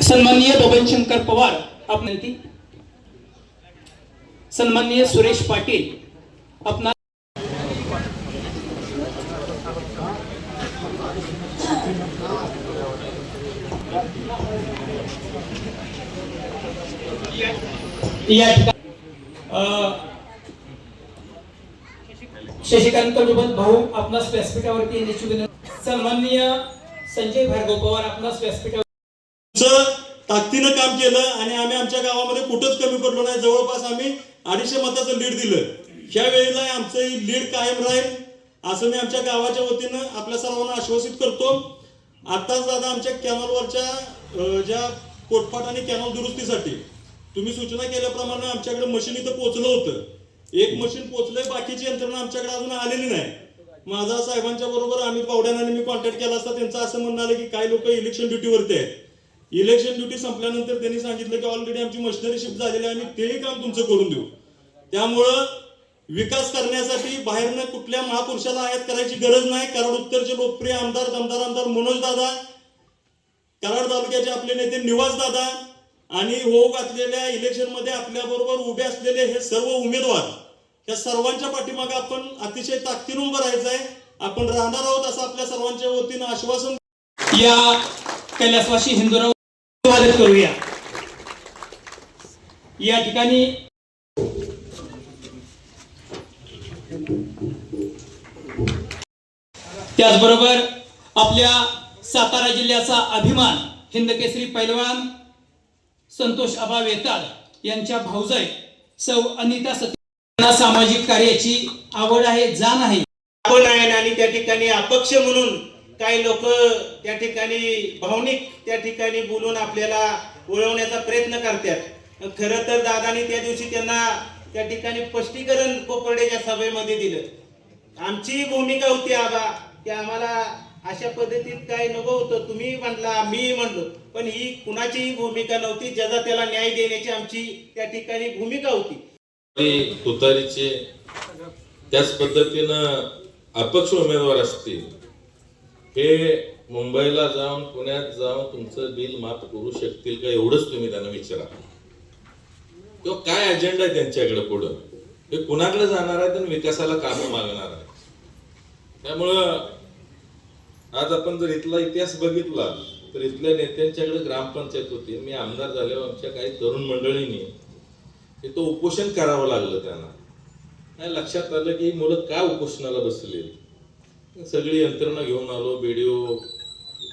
सन्माननीय बबनशंकर पवार आपण सन्माननीय सुरेश पाटील अपना शशिकांत भाऊ आपणास व्यासपीठावरती येण्याची विनंती. सन्माननीय संजय भार्गव पवार आपणास व्यासपीठावर ताकदीनं काम केलं आणि आम्ही आमच्या गावामध्ये कुठंच कमी पडलो नाही. जवळपास आम्ही 250 मताचं लीड दिलं. ह्या वेळेला आमचं लीड कायम राहील असं मी आमच्या गावाच्या वतीनं आपल्या सर्वांना आश्वासित करतो. आताच दादा आमच्या कॅनलवरच्या ज्या पोटपाट आणि कॅनल दुरुस्तीसाठी तुम्ही सूचना केल्याप्रमाणे आमच्याकडे मशीन इथं पोहोचलं होतं. एक मशीन पोहोचलंय, बाकीची यंत्रणा आमच्याकडे अजून आलेली नाही. माझा साहेबांच्या बरोबर अमित पावड्याने मी कॉन्टॅक्ट केला असता. त्यांचं असं म्हणणं आलं की काही लोक इलेक्शन ड्युटीवरती आहेत. इलेक्शन ड्युटी संपल्यानंतर त्यांनी सांगितलं की ऑलरेडी आमची मशिनरी शिफ्ट झालेली आहे, आम्ही तेही काम तुमचं करून देऊ. त्यामुळं विकास करण्यासाठी बाहेरनं कुठल्या महापुरुषाला आयात करायची गरज नाही. कराड उत्तरचे लोकप्रिय आमदार दमदार आमदार मनोज दादा, कराड तालुक्याचे आपले नेते निवास दादा आणि होऊ घातलेल्या इलेक्शन मध्ये आपल्या बरोबर उभे असलेले हे सर्व उमेदवार, या सर्वांच्या पाठीमागे आपण अतिशय ताकदीनं उभं राहायचं आहे. आपण राहणार आहोत असं आपल्या सर्वांच्या वतीनं आश्वासन. या कैलासवासी हिंदूराव स्वागत करूया. या ठिकाणी त्याचबरोबर आपल्या सातारा जिल्ह्याचा अभिमान हिंदकेसरी पैलवान संतोष आबा वेताळ यांच्या भाऊजाई सौ अनिता सत्य सामाजिक कार्याची आवड आहे, जाण आहे. आपण आहे आणि त्या ठिकाणी अपक्ष म्हणून काही लोक त्या ठिकाणी भावनिक त्या ठिकाणी बोलून आपल्याला वळवण्याचा प्रयत्न करतात. खरं तर दादानी त्या दिवशी त्यांना त्या ठिकाणी स्पष्टीकरण कोपर्डेच्या सभेमध्ये दिलं. आमची भूमिका होती आबा की आम्हाला अशा पद्धतीत काय नको होतं. तुम्ही म्हणला, मी म्हणलो, पण ही कुणाचीही भूमिका नव्हती. ज्याचा त्याला न्याय देण्याची आमची त्या ठिकाणी भूमिका होती. तुतारीचे त्याच पद्धतीनं अपक्ष उमेदवार असतील, हे मुंबईला जाऊन पुण्यात जाऊन तुमचं बिल माफ करू शकतील का, एवढंच तुम्ही त्यांना विचारा. किंवा काय अजेंडा आहे त्यांच्याकडे पुढं, हे कुणाकडे जाणार आहे आणि विकासाला कामं मागणार आहे. त्यामुळं आज आपण जर इथला इतिहास बघितला तर इथल्या नेत्यांच्याकडे ग्रामपंचायत होती. मी आमदार झाल्यावर आमच्या काही तरुण मंडळींनी तो उपोषण करावं लागलं. त्यांना नाही लक्षात आलं की मुलं का उपोषणाला बसले. सगळी यंत्रणा घेऊन आलो. बीडीओ,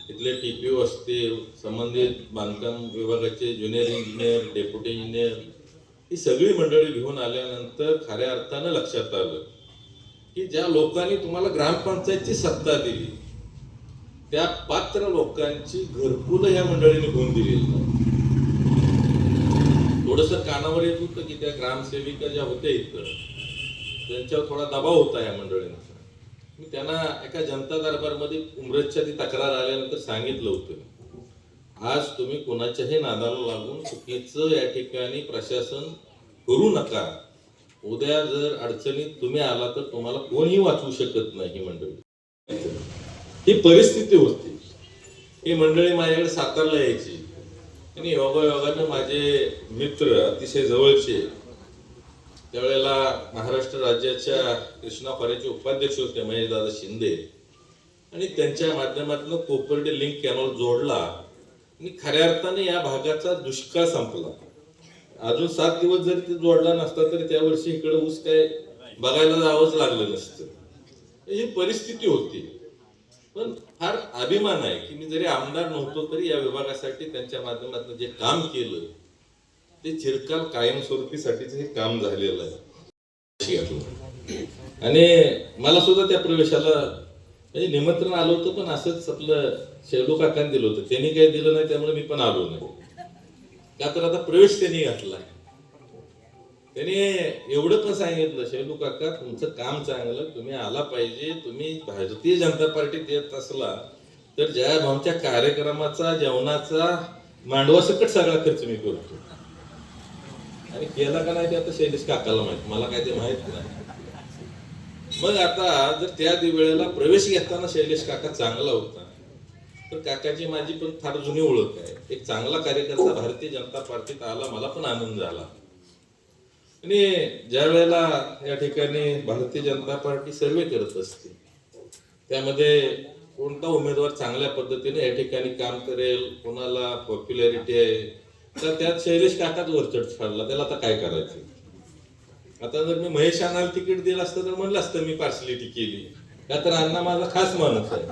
इथले टीपीओ असतील, संबंधित बांधकाम विभागाचे ज्युनियर इंजिनियर, डेप्युटी इंजिनियर, ही सगळी मंडळी घेऊन आल्यानंतर खऱ्या अर्थानं लक्षात आलं की ज्या लोकांनी तुम्हाला ग्रामपंचायतची सत्ता दिली त्या पात्र लोकांची घरकुलं ह्या मंडळीने घेऊन दिलेली नाही. थोडस कानावर येत होतं की त्या ग्रामसेविका ज्या होत्या इथं त्यांच्यावर थोडा दबाव होता या मंडळींचा. मी त्यांना एका जनता दरबारमध्ये उमरजच्या ती तक्रार आल्यानंतर सांगितलं होतं, आज तुम्ही कोणाच्याही नादाला लागून चुकीचं या ठिकाणी प्रशासन करू नका. उद्या जर अडचणीत तुम्ही आला तर तुम्हाला कोणीही वाचवू शकत नाही. ही मंडळी, ही परिस्थिती होती. ही मंडळी माझ्याकडे सातारला यायची आणि योगायोगानं माझे मित्र अतिशय जवळचे, त्यावेळेला महाराष्ट्र राज्याच्या कृष्णा खोऱ्याचे उपाध्यक्ष होते महेशदादा शिंदे, आणि त्यांच्या माध्यमातून कोपर्डे लिंक कॅनॉल जोडला आणि खऱ्या अर्थाने या भागाचा दुष्काळ संपला. अजून 7 दिवस जरी ते जोडला नसता तरी त्या वर्षी इकडे ऊस काय बघायला जावंच लागलं नसतं. ही परिस्थिती होती. पण फार अभिमान आहे की मी जरी आमदार नव्हतो तरी या विभागासाठी त्यांच्या माध्यमातून जे काम केलं ते चिरकाल कायमस्वरूपीसाठीच हे काम झालेलं आहे. आणि मला सुद्धा त्या प्रवेशाला म्हणजे निमंत्रण आलं होतं, पण असंच आपलं शेलू काकांनी दिलं होतं. त्यांनी काही दिलं नाही त्यामुळे मी पण आलो नाही. का तर आता प्रवेश त्यांनी घातलाय. त्यांनी एवढं पण सांगितलं, शेलू काका तुमचं काम चांगलं, तुम्ही आला पाहिजे. तुम्ही भारतीय जनता पार्टीत येत असला तर जया भाऊंच्या कार्यक्रमाचा जेवणाचा मांडवा सकट सगळा खर्च मी करतो. आणि केला का नाही ते आता शैलेश काकाला माहित, मला काय ते माहित नाही. मग आता जर त्या वेळेला प्रवेश घेताना शैलेश काका चांगला होता तर काकाची माझी पण फार जुनी ओळख आहे. एक चांगला कार्यकर्ता भारतीय जनता पार्टीत आला, मला पण आनंद झाला. आणि ज्या वेळेला या ठिकाणी भारतीय जनता पार्टी सर्वे करत असते, त्यामध्ये कोणता उमेदवार चांगल्या पद्धतीने या ठिकाणी काम करेल, कोणाला पॉप्युलॅरिटी आहे, तर त्यात शैलेश काकाच वरचढ ठरला. त्याला आता काय करायचं. आता जर मी महेश अण्णाला तिकीट दिलं असतं तर म्हणलं असतं मी पार्सलिटी केली, का तर अण्णा माझा खास माणूस आहे.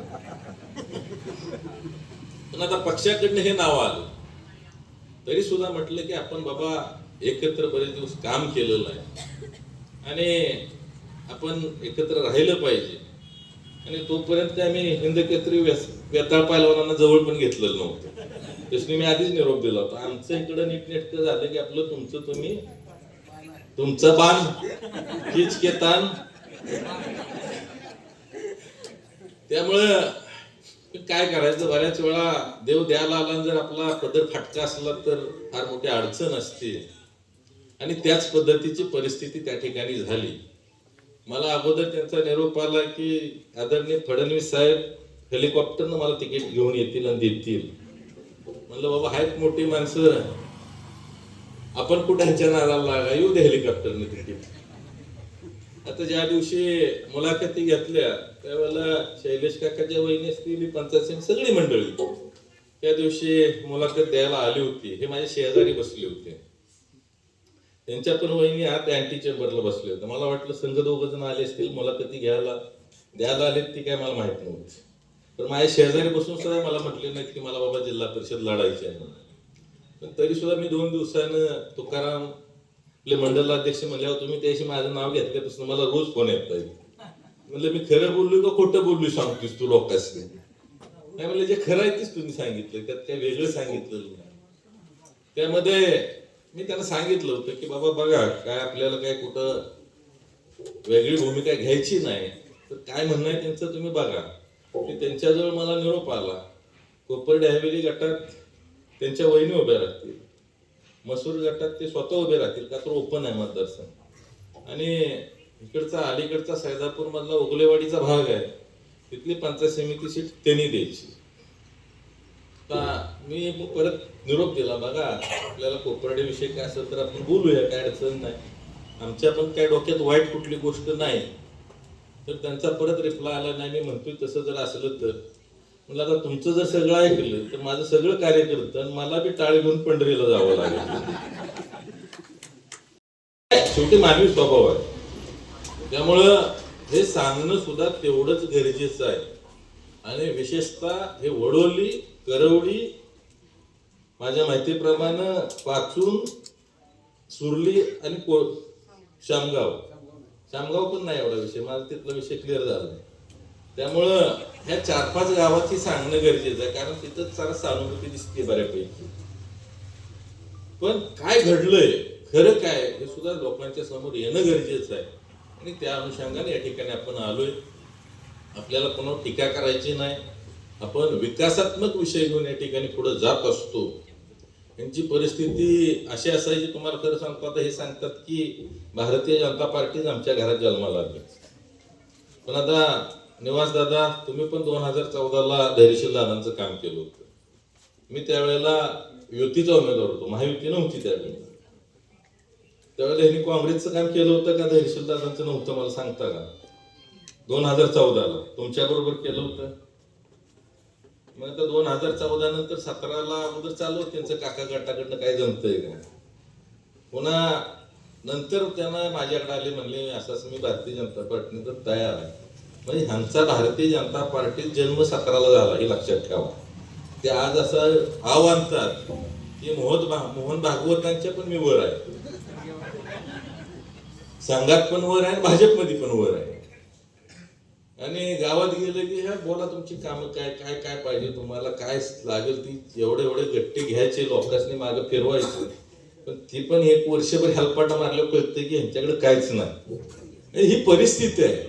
पण आता पक्षाकडनं हे नाव आलं तरी सुद्धा म्हटलं की आपण बाबा एकत्र बरेच दिवस काम केलेलं आहे आणि आपण एकत्र राहिलं पाहिजे. आणि तोपर्यंत आम्ही हिंद केसरी वेताळ पैलवानांना जवळ पण घेतलेलं नव्हतं. त्याच्याने मी आधीच निरोप दिला होता, आमचं इकडं नीटनेटकं झालं की आपलं तुमचं तुम्ही, तुमचं बाण हीच के ताण. त्यामुळं काय करायचं, बऱ्याच वेळा देव द्यायला आला जर आपला पदर फाटका असला तर फार मोठी अडचण असते. आणि त्याच पद्धतीची परिस्थिती त्या ठिकाणी झाली. मला अगोदर त्यांचा निरोप आला की आदरणीय फडणवीस साहेब हेलिकॉप्टरनं मला तिकीट घेऊन येतील आणि देतील. म्हणलं बाबा आहेत मोठी माणसं, आपण कुठे ह्यांच्या नादाला लागा, येऊ दे हेलिकॉप्टरने तिकीट. आता ज्या दिवशी मुलाखती घेतल्या त्यावेळेला शैलेश काकाच्या वहिनी असलेली पंचायत समिती सगळी मंडळी त्या दिवशी मुलाखत द्यायला आली होती. हे माझ्या शेजारी बसले होते. त्यांच्या पण वहिनी आत अँटी चेंबरला बसले होते. मला वाटलं संघ दोघ जण आले असतील मुलाखती द्यायला आलेत ती काय मला माहित नव्हती. तर माझ्या शेजारी बसून सुद्धा मला म्हटले नाहीत की मला बाबा जिल्हा परिषद लढायची आहे. पण तरी सुद्धा मी 2 दिवसानं तुकाराम आपले मंडलाध्यक्ष म्हणल्यावर तुम्ही त्याशी माझं नाव घेतल्यापासून मला रोज फोन येत आहे. म्हणलं मी खरं बोललो का खोटं बोललो सांगतोस तू लोकांनी. नाही म्हणलं जे खरं आहे तेच तुम्ही सांगितलं, त्यात काय वेगळं सांगितलं नाही. त्यामध्ये मी त्यांना सांगितलं होतं की बाबा बघा काय आपल्याला काय कुठं वेगळी भूमिका घ्यायची नाही, तर काय म्हणणं आहे त्यांचं तुम्ही बघा. की त्यांच्याजवळ मला निरोप आला, कोपर्डे हवेली गटात त्यांच्या वहिनी उभ्या राहतील, मसूर गटात ते स्वतः उभे राहतील का तर ओपन आहे मतदारसंघ, आणि इकडचा अलीकडचा सैदापूर मधला उगलेवाडीचा भाग आहे तिथली पंचायत समिती सीट त्यांनी द्यायची. मी परत निरोप दिला, बघा आपल्याला कोपर्डे विषयी काय असेल तर आपण बोलूया, काय अडचण नाही, आमच्या पण काय डोक्यात वाईट कुठली गोष्ट नाही. तर त्यांचा परत रिप्लाय आला नाही. मी म्हणतोय तसं जर असलं तर म्हणलं आता तुमचं जर सगळं ऐकलं तर माझं सगळं कार्य करतं मला बी टाळी घेऊन पंढरीला जावं लागेल. शेवटी मानवी स्वभाव आहे. त्यामुळं हे सांगणं सुद्धा तेवढंच गरजेचं आहे. आणि विशेषतः हे वडोली, करवडी, माझ्या माहितीप्रमाणे पाचून, सुरली आणि शामगाव पण नाही एवढा विषय, माझा तिथला विषय क्लिअर झाला. त्यामुळं ह्या 4-5 गावाची सांगणं गरजेचं आहे, कारण तिथं जरा सहानुभूती दिसते बऱ्यापैकी. पण काय घडलंय, खरं काय हे सुद्धा लोकांच्या समोर येणं गरजेचं आहे. आणि त्या अनुषंगाने या ठिकाणी आपण आलोय. आपल्याला कोणावर टीका करायची नाही, आपण विकासात्मक विषय घेऊन या ठिकाणी पुढे जात असतो. यांची परिस्थिती अशी असायची, तुम्हाला खरं सांगतो, आता हे सांगतात की भारतीय जनता पार्टीच आमच्या घरात जन्माला आली. पण आता निवास दादा तुम्ही पण 2014ला धैर्यशील दादांचं काम केलं होतं. मी त्यावेळेला युतीचा उमेदवार होतो, महायुती नव्हती त्यावेळेला. त्यावेळेला यांनी काँग्रेसचं काम केलं होतं का धैर्यशील दादांचं नव्हतं मला सांगता का? 2014ला तुमच्या बरोबर केलं होतं. मग आता 2014 नंतर 17ला अगोदर चालू त्यांचं काका गटाकडनं काय जमतंय का. पुन्हा नंतर त्यांना माझ्याकडे आले, म्हणले असं मी भारतीय जनता पार्टीने तर तयार आहे. म्हणजे ह्यांचा भारतीय जनता पार्टीत जन्म 17ला झाला हे लक्षात ठेवा. ते आज असं आणतात की मोहन भागवतांच्या पण मी वर आहे, संघात पण वर आहे, भाजपमध्ये पण वर आहे. आणि गावात गेलं की ह्या बोला तुमची कामं काय काय काय पाहिजे तुम्हाला, काय लागेल ती एवढे गट्टे घ्यायचे, लोकांनी मागे फिरवायचं. पण ती पण 1 वर्षभर हेलपाटा मारल्यावर कळतं की ह्यांच्याकडे काहीच नाही. ही परिस्थिती आहे.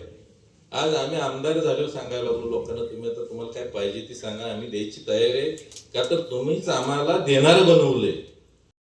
आज आम्ही आमदार झालो सांगायला लागलो लोकांना, तुम्ही आता तुम्हाला काय पाहिजे ती सांगा, आम्ही द्यायची तयारी आहे, का तर तुम्हीच आम्हाला देणारं बनवलंय.